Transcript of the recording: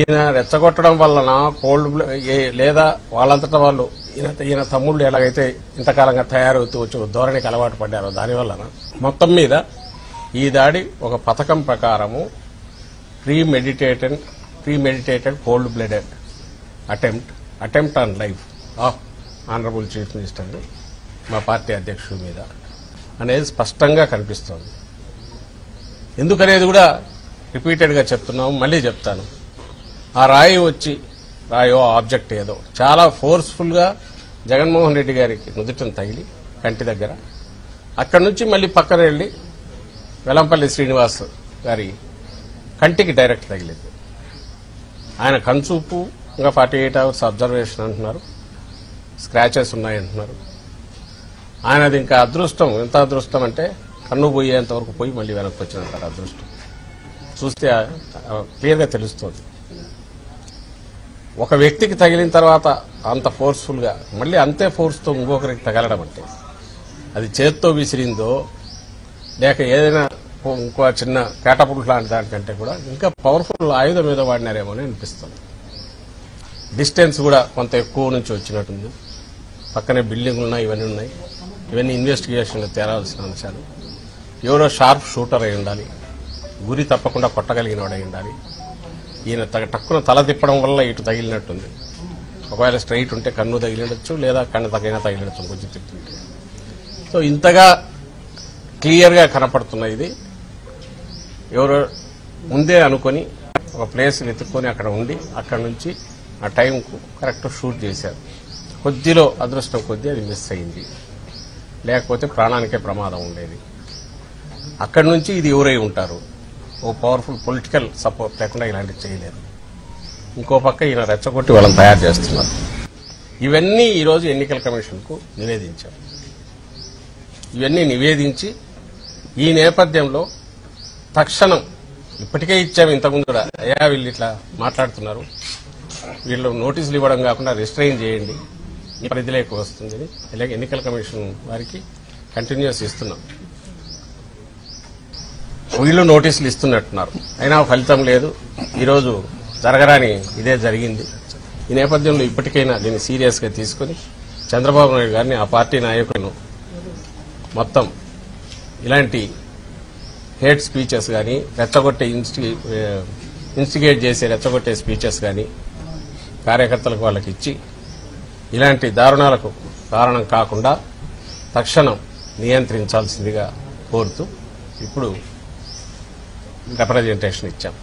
ఈయన రెచ్చగొట్టడం వలన కోల్డ్ లేదా వాళ్ళంతటా వాళ్ళు ఈయన తమ్ముళ్ళు ఎలాగైతే ఇంతకాలంగా తయారవుతూ వచ్చి ధోరణికి అలవాటు పడ్డారో దానివల్ల మొత్తం మీద ఈ దాడి ఒక పథకం ప్రకారము premeditated cold blooded attempt on life of honourable chief minister మా పార్టీ అధ్యక్షుడి మీద అనేది స్పష్టంగా కనిపిస్తోంది. ఎందుకనేది కూడా రిపీటెడ్గా చెప్తున్నాము, మళ్ళీ చెప్తాను. ఆ రాయో ఆబ్జెక్ట్ ఏదో చాలా ఫోర్స్ఫుల్గా జగన్మోహన్ రెడ్డి గారికి నుదుటను తగిలి కంటి దగ్గర, అక్కడి నుంచి మళ్ళీ పక్కన వెళ్లి వెల్లంపల్లి శ్రీనివాస్ గారి కంటికి డైరెక్ట్ తగిలింది. ఆయన కన్సూపు ఇంకా 48 అవర్స్ అబ్జర్వేషన్ అంటున్నారు, స్క్రాచెస్ ఉన్నాయంటున్నారు. ఆయనది ఇంకా అదృష్టం, ఎంత అదృష్టం అంటే కన్ను పోయేంత వరకు పోయి మళ్ళీ వెనక్కి వచ్చినంటారు అదృష్టం. చూస్తే క్లియర్గా తెలుస్తుంది. ఒక వ్యక్తికి తగిలిన తర్వాత అంత ఫోర్స్ఫుల్గా మళ్ళీ అంతే ఫోర్స్తో ఇంకొకరికి తగలడం అంటే అది చేత్తో విసిరిందో లేక ఏదైనా ఇంకో చిన్న కేటపుల్ట్ లాంటి దానికంటే కూడా ఇంకా పవర్ఫుల్ ఆయుధం మీద వాడినారేమో అని అనిపిస్తుంది. డిస్టెన్స్ కూడా కొంత ఎక్కువ నుంచి వచ్చినట్టుంది. పక్కనే బిల్డింగ్లు ఉన్నాయి, ఇవన్నీ ఇన్వెస్టిగేషన్లో తేరాల్సిన అంశాలు. ఎవరో షార్ప్ షూటర్ అయి ఉండాలి, గురి తప్పకుండా కొట్టగలిగిన వాడై ఉండాలి. ఈయన టక్కున తల తిప్పడం వల్ల ఇటు తగిలినట్టుంది. ఒకవేళ స్ట్రైట్ ఉంటే కన్ను తగిలిండొచ్చు, లేదా కన్ను తగిలిండొచ్చు కొంచెం తిప్పుతుంటే. సో ఇంతగా క్లియర్గా కనపడుతున్న ఇది ఎవరో ముందే అనుకొని ఒక ప్లేస్ వెతుక్కొని అక్కడ ఉండి అక్కడ నుంచి ఆ టైంకు కరెక్ట్ షూట్ చేశారు. కొద్దిలో అదృష్టం కొద్దీ అది మిస్ అయింది, లేకపోతే ప్రాణానికే ప్రమాదం ఉండేది. అక్కడి నుంచి ఇది ఎవరై ఉంటారు, ఓ పవర్ఫుల్ పొలిటికల్ సపోర్ట్ లేకుండా ఇలాంటివి చేయలేరు. ఇంకో పక్క ఈయన రెచ్చగొట్టి వాళ్ళని తయారు చేస్తున్నారు. ఇవన్నీ ఈరోజు ఎన్నికల కమిషన్కు నివేదించారు. ఇవన్నీ నివేదించి ఈ నేపథ్యంలో తక్షణం ఇప్పటికే ఇచ్చాము, ఇంతకుముందు కూడా అయ్యా వీళ్ళు ఇట్లా మాట్లాడుతున్నారు, వీళ్ళు నోటీసులు ఇవ్వడం కాకుండా రిస్ట్రైన్ చేయండి, ఈ పరిధిలోకి వస్తుంది ఇలాగే ఎన్నికల కమిషన్ వారికి కంటిన్యూస్ ఇస్తున్నాం. వీళ్ళు నోటీసులు ఇస్తున్నట్టున్నారు, అయినా ఫలితం లేదు. ఈరోజు జరగరాని ఇదే జరిగింది. ఈ నేపథ్యంలో ఇప్పటికైనా దీన్ని సీరియస్గా తీసుకుని చంద్రబాబు నాయుడు గారిని, ఆ పార్టీ నాయకులను మొత్తం ఇలాంటి హేట్ స్పీచెస్ కానీ రెచ్చగొట్టే ఇన్స్టిగేట్ చేసే రెచ్చగొట్టే స్పీచెస్ కానీ కార్యకర్తలకు వాళ్ళకి ఇచ్చి ఇలాంటి దారుణాలకు కారణం కాకుండా తక్షణం నియంత్రించాల్సిందిగా కోరుతూ ఇప్పుడు రిప్రజెంటేషన్ ఇచ్చాం.